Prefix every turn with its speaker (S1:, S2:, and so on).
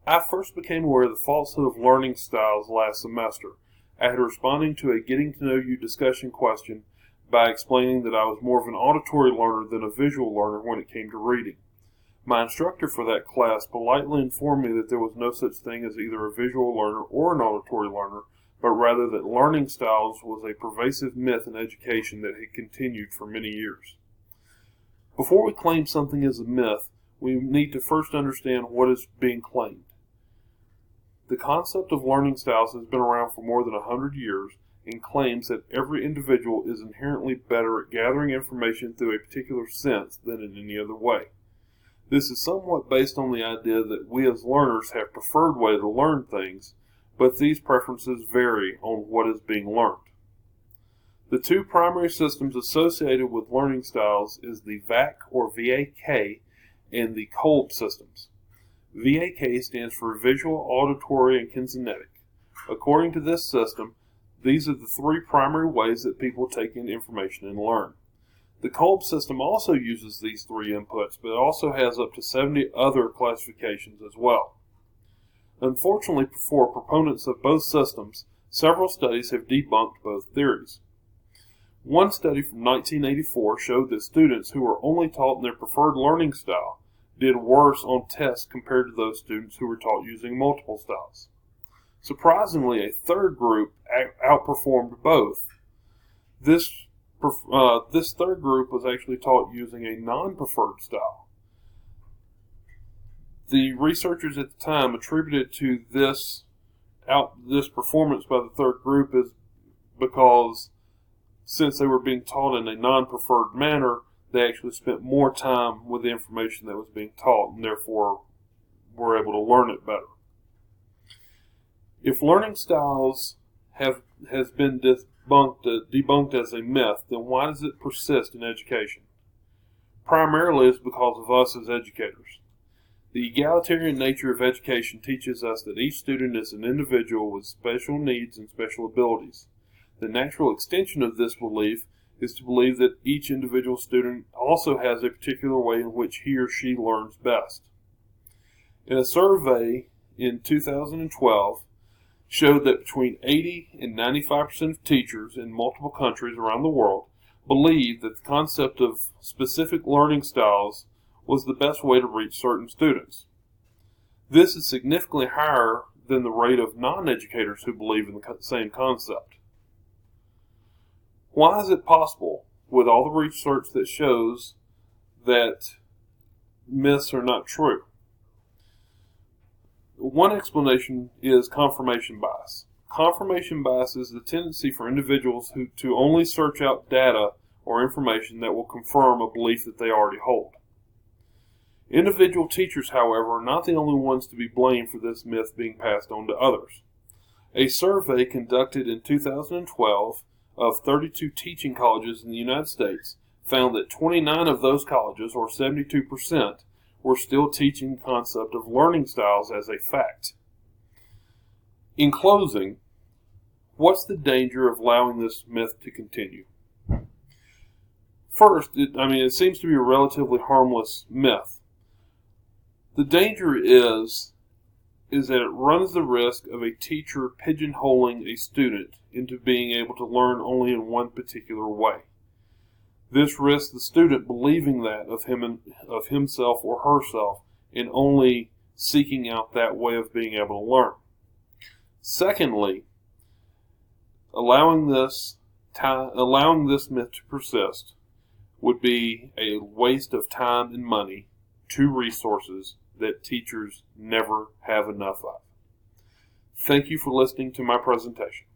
S1: I first became aware of the falsehood of learning styles last semester after responding to a getting to know you discussion question by explaining that I was more of an auditory learner than a visual learner when it came to reading. My instructor for that class politely informed me that there was no such thing as either a visual learner or an auditory learner, but rather that learning styles was a pervasive myth in education that had continued for many years. Before we claim something as a myth, we need to first understand what is being claimed. The concept of learning styles has been around for more than 100 years and claims that every individual is inherently better at gathering information through a particular sense than in any other way. This is somewhat based on the idea that we as learners have preferred way to learn things, but these preferences vary on what is being learned. The two primary systems associated with learning styles is the VAK or VAK and the Kolb systems. VAK stands for Visual, Auditory, and Kinesitic. According to this system, these are the three primary ways that people take in information and learn. The Kolb system also uses these three inputs, but it also has up to 70 other classifications as well. Unfortunately for proponents of both systems, several studies have debunked both theories. One study from 1984 showed that students who were only taught in their preferred learning style did worse on tests compared to those students who were taught using multiple styles. Surprisingly, a third group outperformed both. This third group was actually taught using a non-preferred style. The researchers at the time attributed to this performance by the third group is because since they were being taught in a non-preferred manner, they actually spent more time with the information that was being taught and therefore were able to learn it better. If learning styles has been debunked as a myth, then why does it persist in education? Primarily it's because of us as educators. The egalitarian nature of education teaches us that each student is an individual with special needs and special abilities. The natural extension of this belief is to believe that each individual student also has a particular way in which he or she learns best. In a survey in 2012, showed that between 80 and 95% of teachers in multiple countries around the world believed that the concept of specific learning styles was the best way to reach certain students. This is significantly higher than the rate of non-educators who believe in the same concept. Why is it possible, with all the research that shows that myths are not true? One explanation is confirmation bias. Confirmation bias is the tendency for individuals to only search out data or information that will confirm a belief that they already hold. Individual teachers, however, are not the only ones to be blamed for this myth being passed on to others. A survey conducted in 2012 of 32 teaching colleges in the United States found that 29 of those colleges, or 72%, were still teaching the concept of learning styles as a fact. In closing, what's the danger of allowing this myth to continue? First, it seems to be a relatively harmless myth. The danger is that it runs the risk of a teacher pigeonholing a student into being able to learn only in one particular way. This risks the student believing that of himself or herself and only seeking out that way of being able to learn. Secondly, allowing this myth to persist would be a waste of time and money, two resources that teachers never have enough of. Thank you for listening to my presentation.